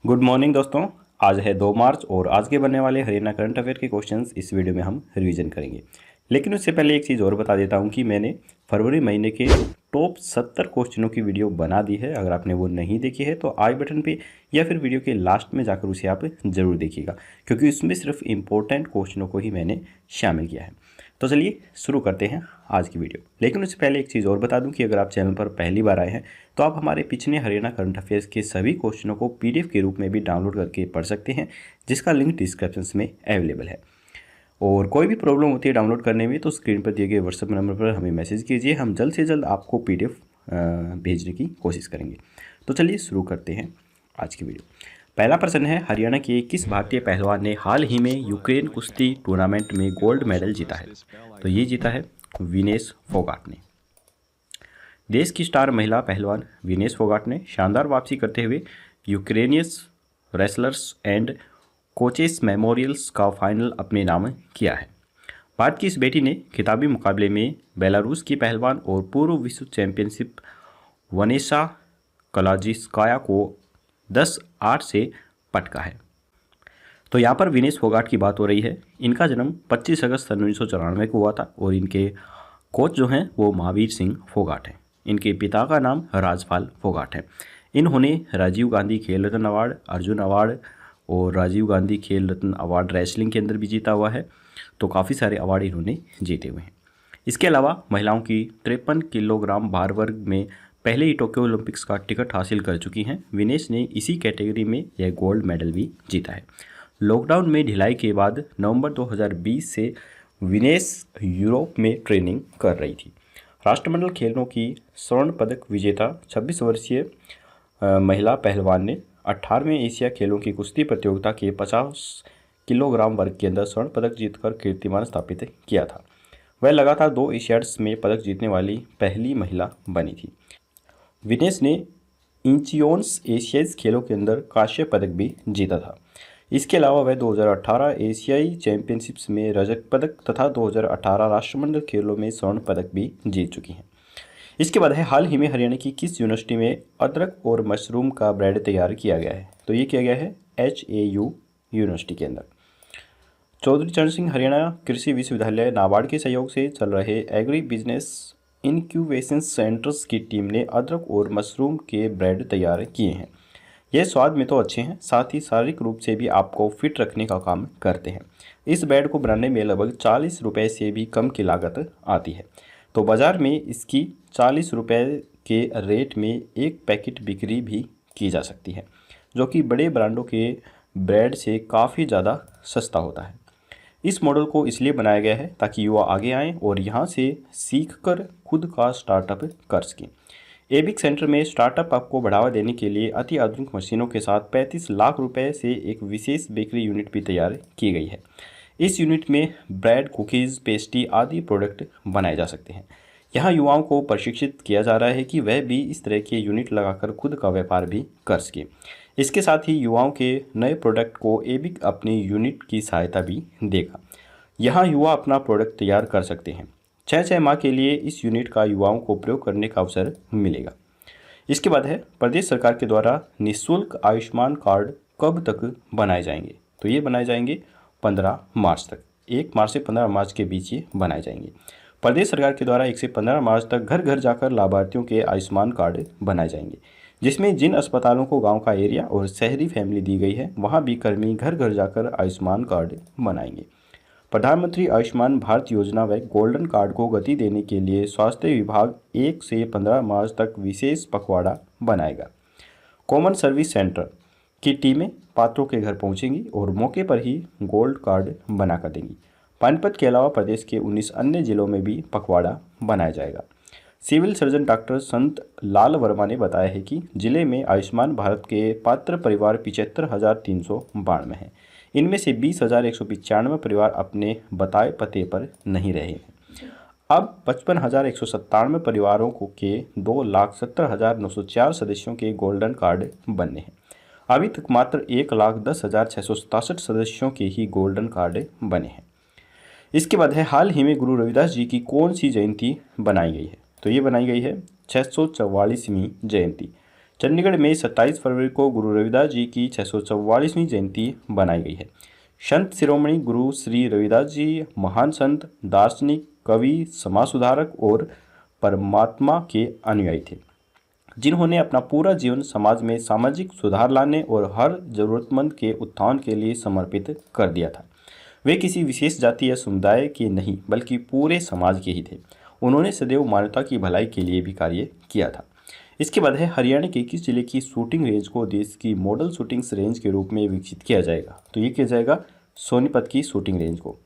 Good morning दोस्तों। आज है 2 मार्च और आज के बनने वाले हरियाणा करंट अफेयर के क्वेश्चंस इस वीडियो में हम रिवीजन करेंगे। लेकिन उससे पहले एक चीज़ और बता देता हूं कि मैंने फरवरी महीने के टॉप 70 क्वेश्चनों की वीडियो बना दी है। अगर आपने वो नहीं देखी है तो आई बटन पे या फिर वीडियो के लास्ट में जाकर उसे आप ज़रूर देखिएगा, क्योंकि उसमें सिर्फ इंपॉर्टेंट क्वेश्चनों को ही मैंने शामिल किया है। तो चलिए शुरू करते हैं आज की वीडियो। लेकिन उससे पहले एक चीज़ और बता दूं कि अगर आप चैनल पर पहली बार आए हैं तो आप हमारे पिछले हरियाणा करंट अफेयर्स के सभी क्वेश्चनों को पीडीएफ के रूप में भी डाउनलोड करके पढ़ सकते हैं, जिसका लिंक डिस्क्रिप्शन में अवेलेबल है। और कोई भी प्रॉब्लम होती है डाउनलोड करने में तो स्क्रीन पर दिए गए व्हाट्सएप नंबर पर हमें मैसेज कीजिए, हम जल्द से जल्द आपको पीडीएफ भेजने की कोशिश करेंगे। तो चलिए शुरू करते हैं आज की वीडियो। पहला प्रश्न है, हरियाणा के किस भारतीय पहलवान ने हाल ही में यूक्रेन कुश्ती टूर्नामेंट में गोल्ड मेडल जीता है? तो ये जीता है विनेश फोगाट ने। देश की स्टार महिला पहलवान विनेश फोगाट ने शानदार वापसी करते हुए यूक्रेनियस रेसलर्स एंड कोचेस मेमोरियल्स का फाइनल अपने नाम किया है। भारत की इस बेटी ने खिताबी मुकाबले में बेलारूस की पहलवान और पूर्व विश्व चैंपियनशिप वनेसा कलाजिस्काया को 10-8 से पटका है। तो यहाँ पर विनेश फोगाट की बात हो रही है। इनका जन्म 25 अगस्त 1994 को हुआ था और इनके कोच जो हैं वो महावीर सिंह फोगाट हैं। इनके पिता का नाम राजपाल फोगाट है। इन्होंने राजीव गांधी खेल रत्न अवार्ड, अर्जुन अवार्ड और राजीव गांधी खेल रत्न अवार्ड रेसलिंग के अंदर भी जीता हुआ है। तो काफ़ी सारे अवार्ड इन्होंने जीते हुए हैं। इसके अलावा महिलाओं की 53 किलोग्राम भार वर्ग में पहले ही टोक्यो ओलंपिक्स का टिकट हासिल कर चुकी हैं। विनेश ने इसी कैटेगरी में यह गोल्ड मेडल भी जीता है। लॉकडाउन में ढिलाई के बाद नवंबर 2020 से विनेश यूरोप में ट्रेनिंग कर रही थी। राष्ट्रमंडल खेलों की स्वर्ण पदक विजेता 26 वर्षीय महिला पहलवान ने 18वें एशिया खेलों की कुश्ती प्रतियोगिता के 50 किलोग्राम वर्ग के अंदर स्वर्ण पदक जीतकर कीर्तिमान स्थापित किया था। वह लगातार 2 एशियाड्स में पदक जीतने वाली पहली महिला बनी थी। विनेश ने इंचियोन्स एशियाई खेलों के अंदर कांस्य पदक भी जीता था। इसके अलावा वह 2018 एशियाई चैंपियनशिप्स में रजत पदक तथा 2018 राष्ट्रमंडल खेलों में स्वर्ण पदक भी जीत चुकी हैं। इसके बाद है, हाल ही में हरियाणा की किस यूनिवर्सिटी में अदरक और मशरूम का ब्रेड तैयार किया गया है? तो ये किया गया है HAU यूनिवर्सिटी के अंदर। चौधरी चरण सिंह हरियाणा कृषि विश्वविद्यालय नाबार्ड के सहयोग से चल रहे एग्री बिजनेस इनक्यूबेशन सेंटर्स की टीम ने अदरक और मशरूम के ब्रेड तैयार किए हैं। यह स्वाद में तो अच्छे हैं, साथ ही शारीरिक रूप से भी आपको फिट रखने का काम करते हैं। इस ब्रेड को बनाने में लगभग 40 रुपये से भी कम की लागत आती है। तो बाज़ार में इसकी 40 रुपये के रेट में एक पैकेट बिक्री भी की जा सकती है, जो कि बड़े ब्रांडों के ब्रेड से काफ़ी ज़्यादा सस्ता होता है। इस मॉडल को इसलिए बनाया गया है ताकि युवा आगे आएँ और यहाँ से सीखकर खुद का स्टार्टअप कर सकें। एबिक सेंटर में स्टार्टअप को बढ़ावा देने के लिए अति आधुनिक मशीनों के साथ 35 लाख रुपए से एक विशेष बेकरी यूनिट भी तैयार की गई है। इस यूनिट में ब्रेड, कुकीज़, पेस्ट्री आदि प्रोडक्ट बनाए जा सकते हैं। यहाँ युवाओं को प्रशिक्षित किया जा रहा है कि वह भी इस तरह के यूनिट लगाकर खुद का व्यापार भी कर सके। इसके साथ ही युवाओं के नए प्रोडक्ट को एबिक अपनी यूनिट की सहायता भी देगा। यहाँ युवा अपना प्रोडक्ट तैयार कर सकते हैं। 6 माह के लिए इस यूनिट का युवाओं को प्रयोग करने का अवसर मिलेगा। इसके बाद है, प्रदेश सरकार के द्वारा निःशुल्क आयुष्मान कार्ड कब तक बनाए जाएंगे? तो ये बनाए जाएंगे 15 मार्च तक। 1 मार्च से 15 मार्च के बीच ये बनाए जाएंगे। प्रदेश सरकार के द्वारा 1 से 15 मार्च तक घर घर जाकर लाभार्थियों के आयुष्मान कार्ड बनाए जाएंगे, जिसमें जिन अस्पतालों को गाँव का एरिया और शहरी फैमिली दी गई है वहाँ भी कर्मी घर घर जाकर आयुष्मान कार्ड बनाएंगे। प्रधानमंत्री आयुष्मान भारत योजना व गोल्डन कार्ड को गति देने के लिए स्वास्थ्य विभाग 1 से 15 मार्च तक विशेष पखवाड़ा बनाएगा। कॉमन सर्विस सेंटर की टीमें पात्रों के घर पहुंचेंगी और मौके पर ही गोल्ड कार्ड बनाकर देंगी। पानीपत के अलावा प्रदेश के 19 अन्य जिलों में भी पखवाड़ा बनाया जाएगा। सिविल सर्जन डॉक्टर संत लाल वर्मा ने बताया है कि जिले में आयुष्मान भारत के पात्र परिवार 75,392 हैं। इनमें से 20,195 परिवार अपने बताए पते पर नहीं रहे हैं। अब 55,197 परिवारों को के 2,70,904 सदस्यों के गोल्डन कार्ड बनने हैं। अभी तक मात्र 1,10,667 सदस्यों के ही गोल्डन कार्ड बने हैं। इसके बाद है, हाल ही में गुरु रविदास जी की कौन सी जयंती बनाई गई है? तो ये बनाई गई है 644वीं जयंती। चंडीगढ़ में 27 फरवरी को गुरु रविदास जी की 644वीं जयंती बनाई गई है। संत शिरोमणि गुरु श्री रविदास जी महान संत, दार्शनिक, कवि, समाज सुधारक और परमात्मा के अनुयायी थे, जिन्होंने अपना पूरा जीवन समाज में सामाजिक सुधार लाने और हर जरूरतमंद के उत्थान के लिए समर्पित कर दिया था। वे किसी विशेष जाति या समुदाय के नहीं बल्कि पूरे समाज के ही थे। उन्होंने सदैव मानवता की भलाई के लिए भी कार्य किया था। इसके बाद है हरियाणा के किस जिले की शूटिंग रेंज को देश की मॉडल शूटिंग रेंज के रूप में विकसित किया जाएगा? तो ये किया जाएगा सोनीपत की शूटिंग रेंज को।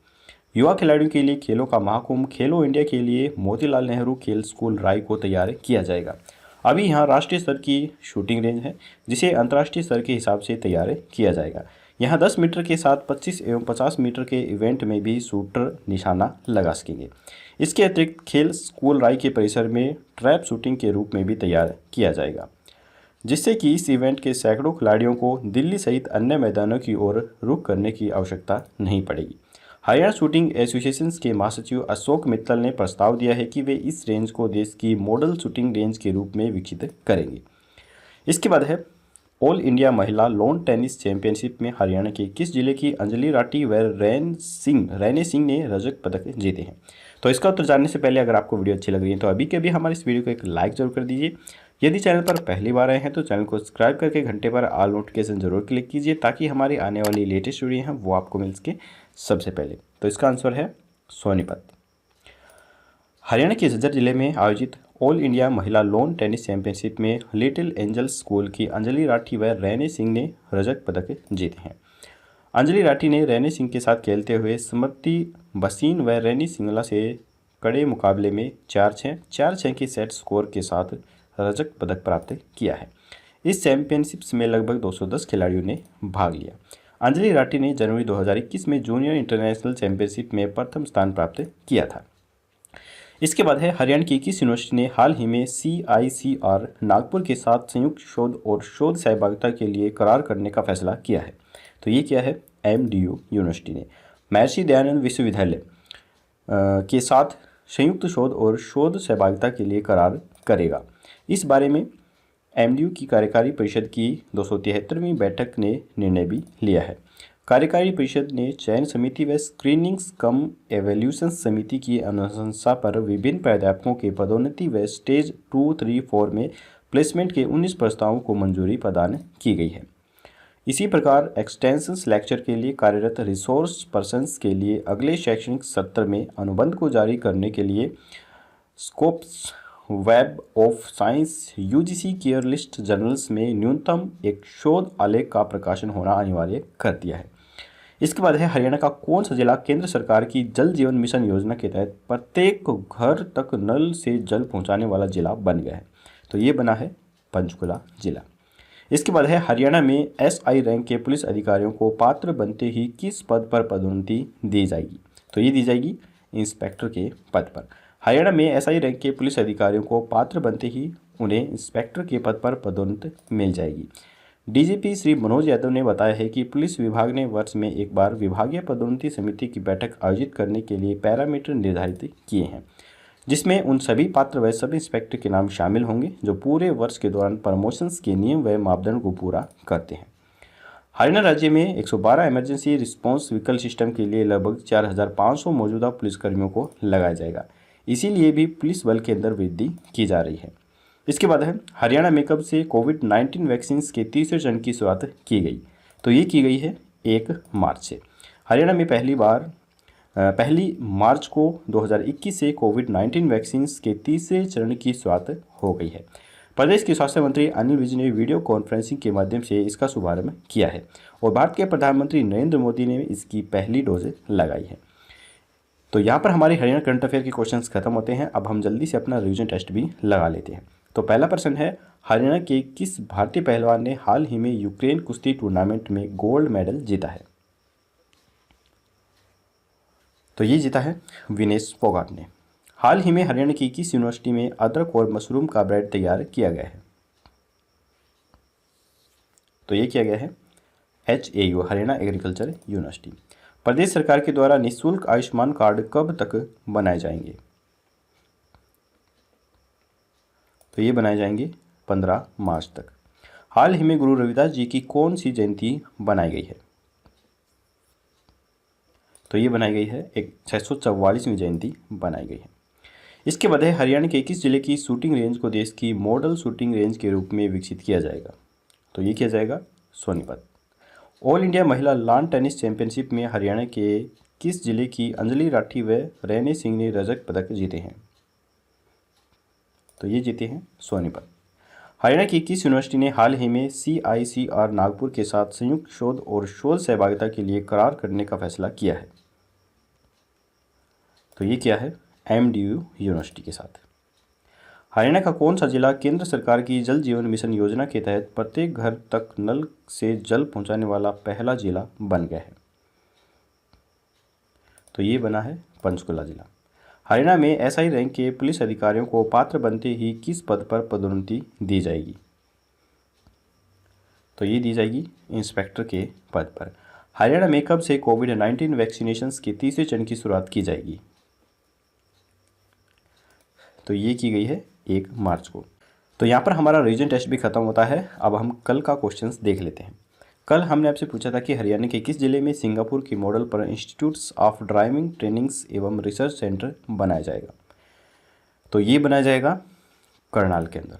युवा खिलाड़ियों के लिए खेलों का महाकुंभ खेलो इंडिया के लिए मोतीलाल नेहरू खेल स्कूल राय को तैयार किया जाएगा। अभी यहाँ राष्ट्रीय स्तर की शूटिंग रेंज है, जिसे अंतर्राष्ट्रीय स्तर के हिसाब से तैयार किया जाएगा। यहाँ 10 मीटर के साथ 25 एवं 50 मीटर के इवेंट में भी शूटर निशाना लगा सकेंगे। इसके अतिरिक्त खेल स्कूल राय के परिसर में ट्रैप शूटिंग के रूप में भी तैयार किया जाएगा, जिससे कि इस इवेंट के सैकड़ों खिलाड़ियों को दिल्ली सहित अन्य मैदानों की ओर रुख करने की आवश्यकता नहीं पड़ेगी। हरियाणा शूटिंग एसोसिएशन के महासचिव अशोक मित्तल ने प्रस्ताव दिया है कि वे इस रेंज को देश की मॉडल शूटिंग रेंज के रूप में विकसित करेंगे। इसके बाद है ऑल इंडिया महिला लॉन टेनिस चैंपियनशिप में हरियाणा के किस जिले की अंजलि राठी व रैने सिंह ने रजत पदक जीते हैं? तो इसका उत्तर जानने से पहले अगर आपको वीडियो अच्छी लग रही है तो अभी के अभी हमारे इस वीडियो को एक लाइक जरूर कर दीजिए। यदि चैनल पर पहली बार आए हैं तो चैनल को सब्सक्राइब करके घंटे पर ऑल नोटिफिकेशन जरूर क्लिक कीजिए, ताकि हमारी आने वाली लेटेस्ट वीडियो हैं वो आपको मिल सके सबसे पहले। तो इसका आंसर है सोनीपत। हरियाणा के झज्जर जिले में आयोजित ऑल इंडिया महिला लॉन टेनिस चैंपियनशिप में लिटिल एंजल्स स्कूल की अंजलि राठी व रैने सिंह ने रजत पदक जीते हैं। अंजलि राठी ने रैने सिंह के साथ खेलते हुए स्मृति भसीन व रैनी सिंगला से कड़े मुकाबले में 4-6 के सेट स्कोर के साथ रजत पदक प्राप्त किया है। इस चैंपियनशिप्स में लगभग 210 खिलाड़ियों ने भाग लिया। अंजलि राठी ने जनवरी 2021 में जूनियर इंटरनेशनल चैंपियनशिप में प्रथम स्थान प्राप्त किया था। इसके बाद है हरियाणा की किस यूनिवर्सिटी ने हाल ही में CICR नागपुर के साथ संयुक्त शोध और शोध सहभागिता के लिए करार करने का फैसला किया है? तो ये क्या है? MDU यूनिवर्सिटी ने महर्षि दयानंद विश्वविद्यालय के साथ संयुक्त शोध और शोध सहभागिता के लिए करार करेगा। इस बारे में MDU की कार्यकारी परिषद की 273वीं बैठक ने निर्णय भी लिया है। कार्यकारी परिषद ने चयन समिति व स्क्रीनिंग्स कम एवोल्यूशन समिति की अनुशंसा पर विभिन्न प्राध्यापकों के पदोन्नति व स्टेज 2, 3, 4 में प्लेसमेंट के 19 प्रस्तावों को मंजूरी प्रदान की गई है। इसी प्रकार एक्सटेंशन लेक्चर के लिए कार्यरत रिसोर्स पर्सन्स के लिए अगले शैक्षणिक सत्र में अनुबंध को जारी करने के लिए scopes web of science UGC care list journals में न्यूनतम एक शोध आलेख का प्रकाशन होना अनिवार्य कर दिया है। इसके बाद है हरियाणा का कौन सा जिला केंद्र सरकार की जल जीवन मिशन योजना के तहत प्रत्येक घर तक नल से जल पहुंचाने वाला जिला बन गया है? तो ये बना है पंचकुला जिला। इसके बाद है हरियाणा में SI रैंक के पुलिस अधिकारियों को पात्र बनते ही किस पद पर पदोन्नति दी जाएगी? तो ये दी जाएगी इंस्पेक्टर के पद पर। हरियाणा में SI रैंक के पुलिस अधिकारियों को पात्र बनते ही उन्हें इंस्पेक्टर के पद पर पदोन्नति मिल जाएगी। DGP श्री मनोज यादव ने बताया है कि पुलिस विभाग ने वर्ष में एक बार विभागीय पदोन्नति समिति की बैठक आयोजित करने के लिए पैरामीटर निर्धारित किए हैं, जिसमें उन सभी पात्र व सब इंस्पेक्टर के नाम शामिल होंगे जो पूरे वर्ष के दौरान प्रमोशंस के नियम व मापदंड को पूरा करते हैं। हरियाणा राज्य में 112 इमरजेंसी रिस्पांस व्हीकल सिस्टम के लिए लगभग 4500 मौजूदा पुलिसकर्मियों को लगाया जाएगा। इसीलिए भी पुलिस बल के अंदर वृद्धि की जा रही है। इसके बाद है हरियाणा में कब से कोविड-19 वैक्सीन के तीसरे चरण की शुरुआत की गई? तो ये की गई है 1 मार्च से। हरियाणा में पहली मार्च को 2021 से कोविड-19 वैक्सीन के तीसरे चरण की शुरुआत हो गई है। प्रदेश के स्वास्थ्य मंत्री अनिल विज ने वीडियो कॉन्फ्रेंसिंग के माध्यम से इसका शुभारंभ किया है और भारत के प्रधानमंत्री नरेंद्र मोदी ने इसकी पहली डोज लगाई है। तो यहाँ पर हमारे हरियाणा करंट अफेयर के क्वेश्चंस खत्म होते हैं। अब हम जल्दी से अपना रिवीजन टेस्ट भी लगा लेते हैं। तो पहला प्रश्न है, हरियाणा के किस भारतीय पहलवान ने हाल ही में यूक्रेन कुश्ती टूर्नामेंट में गोल्ड मेडल जीता है? तो ये जीता है विनेश फोगाट ने। हाल ही में हरियाणा की किस यूनिवर्सिटी में अदरक और मशरूम का ब्रेड तैयार किया गया है? तो ये किया गया है HAU हरियाणा एग्रीकल्चर यूनिवर्सिटी। प्रदेश सरकार के द्वारा निःशुल्क आयुष्मान कार्ड कब तक बनाए जाएंगे? तो ये बनाए जाएंगे 15 मार्च तक। हाल ही में गुरु रविदास जी की कौन सी जयंती बनाई गई है? तो ये बनाई गई है, एक 644वीं जयंती बनाई गई है। इसके बाद है हरियाणा के किस जिले की शूटिंग रेंज को देश की मॉडल शूटिंग रेंज के रूप में विकसित किया जाएगा? तो ये किया जाएगा सोनीपत। ऑल इंडिया महिला लॉन टेनिस चैंपियनशिप में हरियाणा के किस जिले की अंजलि राठी व रैनी सिंह ने रजत पदक जीते हैं? तो ये जीते हैं सोनीपत। हरियाणा की किस यूनिवर्सिटी ने हाल ही में CICR नागपुर के साथ संयुक्त शोध और शोध सहभागिता के लिए करार करने का फैसला किया है? तो ये क्या है? MDU यूनिवर्सिटी के साथ। हरियाणा का कौन सा जिला केंद्र सरकार की जल जीवन मिशन योजना के तहत प्रत्येक घर तक नल से जल पहुंचाने वाला पहला जिला बन गया है? तो ये बना है पंचकुला जिला। हरियाणा में SI रैंक के पुलिस अधिकारियों को पात्र बनते ही किस पद पर पदोन्नति दी जाएगी? तो ये दी जाएगी इंस्पेक्टर के पद पर। हरियाणा में कब से कोविड-19 वैक्सीनेशंस के तीसरे चरण की शुरुआत की जाएगी? तो ये की गई है 1 मार्च को। तो यहाँ पर हमारा रीजन टेस्ट भी खत्म होता है। अब हम कल का क्वेश्चंस देख लेते हैं। कल हमने आपसे पूछा था कि हरियाणा के किस जिले में सिंगापुर के मॉडल पर इंस्टीट्यूट्स ऑफ ड्राइविंग ट्रेनिंग्स एवं रिसर्च सेंटर बनाया जाएगा? तो ये बनाया जाएगा करनाल के अंदर।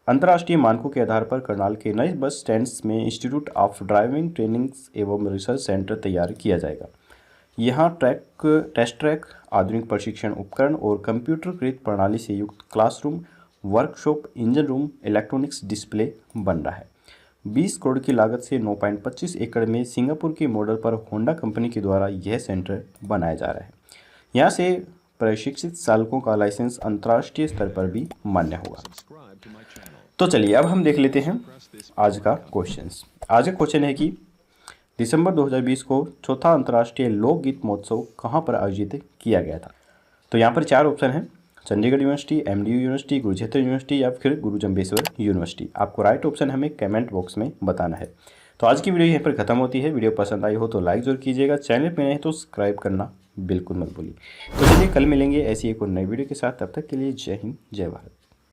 अंतर्राष्ट्रीय मानकों के आधार पर करनाल के नए बस स्टैंड्स में इंस्टीट्यूट ऑफ ड्राइविंग ट्रेनिंग्स एवं रिसर्च सेंटर तैयार किया जाएगा। यहाँ टेस्ट ट्रैक, आधुनिक प्रशिक्षण उपकरण और कंप्यूटरकृत प्रणाली से युक्त classroom, workshop, engine room, electronics display बन रहा है। 20 करोड़ की लागत से 9.25 एकड़ में सिंगापुर के मॉडल पर होंडा कंपनी के द्वारा यह सेंटर बनाया जा रहा है। यहाँ से प्रशिक्षित चालकों का लाइसेंस अंतर्राष्ट्रीय स्तर पर भी मान्य होगा। तो चलिए अब हम देख लेते हैं आज का क्वेश्चंस। आज का क्वेश्चन है कि दिसंबर 2020 को चौथा अंतर्राष्ट्रीय लोकगीत महोत्सव कहाँ पर आयोजित किया गया था? तो यहाँ पर 4 ऑप्शन हैं, Chandigarh university, MDU university, Kurukshetra university या फिर गुरु जम्बेश्वर यूनिवर्सिटी। आपको राइट ऑप्शन हमें कमेंट बॉक्स में बताना है। तो आज की वीडियो यहीं पर खत्म होती है। वीडियो पसंद आई हो तो लाइक जरूर कीजिएगा, चैनल पर नए हैं तो सब्सक्राइब करना बिल्कुल मत भूलिए। तो चलिए कल मिलेंगे ऐसी एक और नई वीडियो के साथ। तब तक के लिए जय हिंद, जय भारत।